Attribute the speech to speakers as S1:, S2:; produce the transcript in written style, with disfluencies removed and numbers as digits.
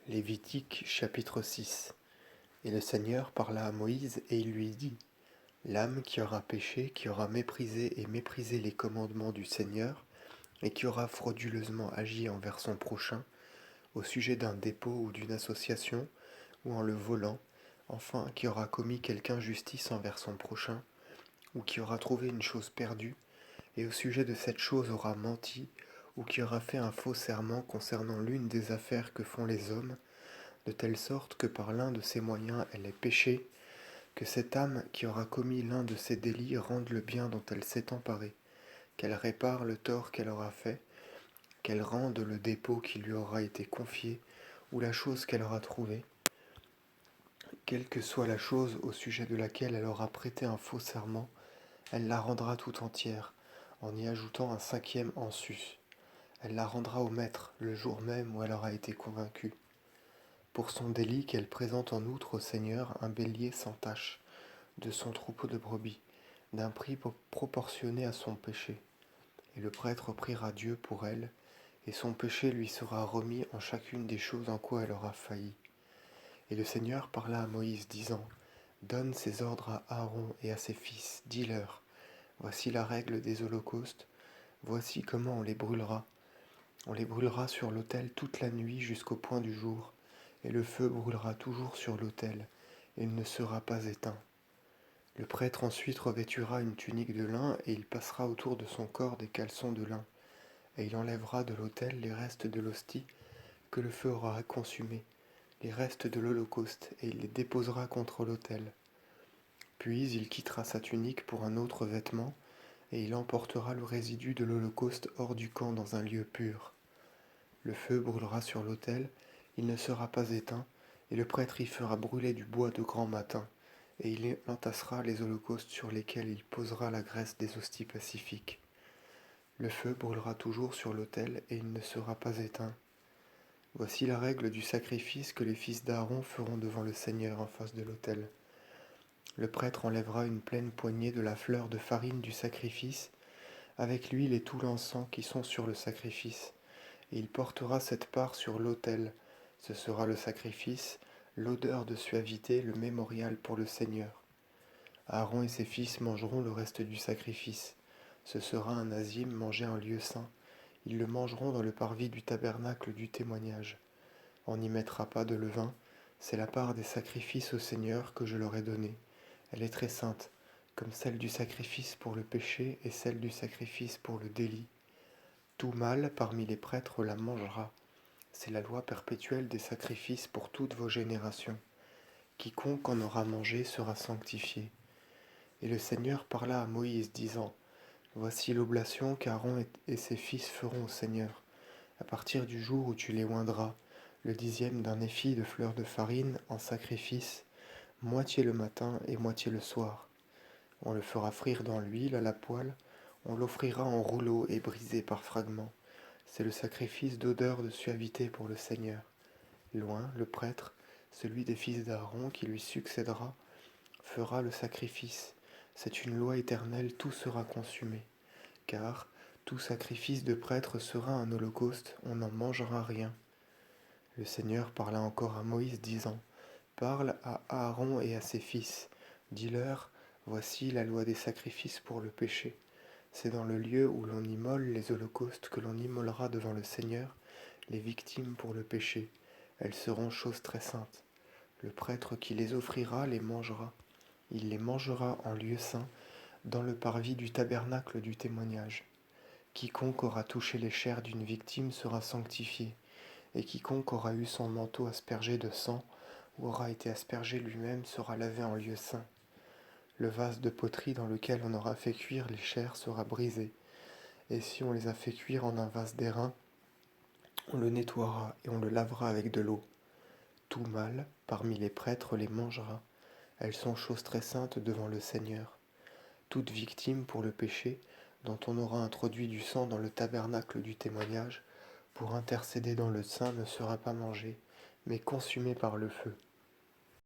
S1: Lévitique chapitre 6. Et le Seigneur parla à Moïse et il lui dit, l'âme qui aura péché, qui aura méprisé les commandements du Seigneur, et qui aura frauduleusement agi envers son prochain, au sujet d'un dépôt ou d'une association, ou en le volant, enfin qui aura commis quelque injustice envers son prochain, ou qui aura trouvé une chose perdue, et au sujet de cette chose aura menti, ou qui aura fait un faux serment concernant l'une des affaires que font les hommes, de telle sorte que par l'un de ces moyens elle ait péché, que cette âme qui aura commis l'un de ces délits rende le bien dont elle s'est emparée, qu'elle répare le tort qu'elle aura fait, qu'elle rende le dépôt qui lui aura été confié, ou la chose qu'elle aura trouvée, quelle que soit la chose au sujet de laquelle elle aura prêté un faux serment, elle la rendra tout entière, en y ajoutant un cinquième en sus. Elle la rendra au maître le jour même où elle aura été convaincue. Pour son délit qu'elle présente en outre au Seigneur un bélier sans tache, de son troupeau de brebis, d'un prix proportionné à son péché. Et le prêtre priera Dieu pour elle, et son péché lui sera remis en chacune des choses en quoi elle aura failli. Et le Seigneur parla à Moïse, disant, donne ces ordres à Aaron et à ses fils, dis-leur, voici la règle des holocaustes, voici comment on les brûlera. On les brûlera sur l'autel toute la nuit jusqu'au point du jour, et le feu brûlera toujours sur l'autel, et il ne sera pas éteint. Le prêtre ensuite revêtira une tunique de lin, et il passera autour de son corps des caleçons de lin, et il enlèvera de l'autel les restes de l'hostie que le feu aura consumé, les restes de l'holocauste, et il les déposera contre l'autel. Puis il quittera sa tunique pour un autre vêtement, et il emportera le résidu de l'holocauste hors du camp dans un lieu pur. Le feu brûlera sur l'autel, il ne sera pas éteint, et le prêtre y fera brûler du bois de grand matin, et il entassera les holocaustes sur lesquels il posera la graisse des hosties pacifiques. Le feu brûlera toujours sur l'autel, et il ne sera pas éteint. Voici la règle du sacrifice que les fils d'Aaron feront devant le Seigneur en face de l'autel. Le prêtre enlèvera une pleine poignée de la fleur de farine du sacrifice, avec l'huile et tout l'encens qui sont sur le sacrifice, et il portera cette part sur l'autel. Ce sera le sacrifice, l'odeur de suavité, le mémorial pour le Seigneur. Aaron et ses fils mangeront le reste du sacrifice. Ce sera un azime mangé en lieu saint. Ils le mangeront dans le parvis du tabernacle du témoignage. On n'y mettra pas de levain. C'est la part des sacrifices au Seigneur que je leur ai donnée. Elle est très sainte, comme celle du sacrifice pour le péché et celle du sacrifice pour le délit. Tout mâle parmi les prêtres la mangera. C'est la loi perpétuelle des sacrifices pour toutes vos générations. Quiconque en aura mangé sera sanctifié. Et le Seigneur parla à Moïse, disant, voici l'oblation qu'Aaron et ses fils feront au Seigneur, à partir du jour où tu les oindras, le 10e d'un éphi de fleurs de farine en sacrifice, moitié le matin et moitié le soir. On le fera frire dans l'huile à la poêle, on l'offrira en rouleaux et brisé par fragments. C'est le sacrifice d'odeur de suavité pour le Seigneur. Loin, le prêtre, celui des fils d'Aaron qui lui succédera, fera le sacrifice. C'est une loi éternelle, tout sera consumé. Car tout sacrifice de prêtre sera un holocauste, on n'en mangera rien. Le Seigneur parla encore à Moïse, disant, parle à Aaron et à ses fils, dis-leur, voici la loi des sacrifices pour le péché. C'est dans le lieu où l'on immole les holocaustes que l'on immolera devant le Seigneur les victimes pour le péché. Elles seront choses très saintes. Le prêtre qui les offrira les mangera. Il les mangera en lieu saint, dans le parvis du tabernacle du témoignage. Quiconque aura touché les chairs d'une victime sera sanctifié, et quiconque aura eu son manteau aspergé de sang, ou aura été aspergé lui-même, sera lavé en lieu saint. Le vase de poterie dans lequel on aura fait cuire les chairs sera brisé, et si on les a fait cuire en un vase d'airain, on le nettoiera et on le lavera avec de l'eau. Tout mâle, parmi les prêtres, les mangera. Elles sont choses très saintes devant le Seigneur. Toute victime pour le péché, dont on aura introduit du sang dans le tabernacle du témoignage, pour intercéder dans le sein ne sera pas mangée, mais consumée par le feu.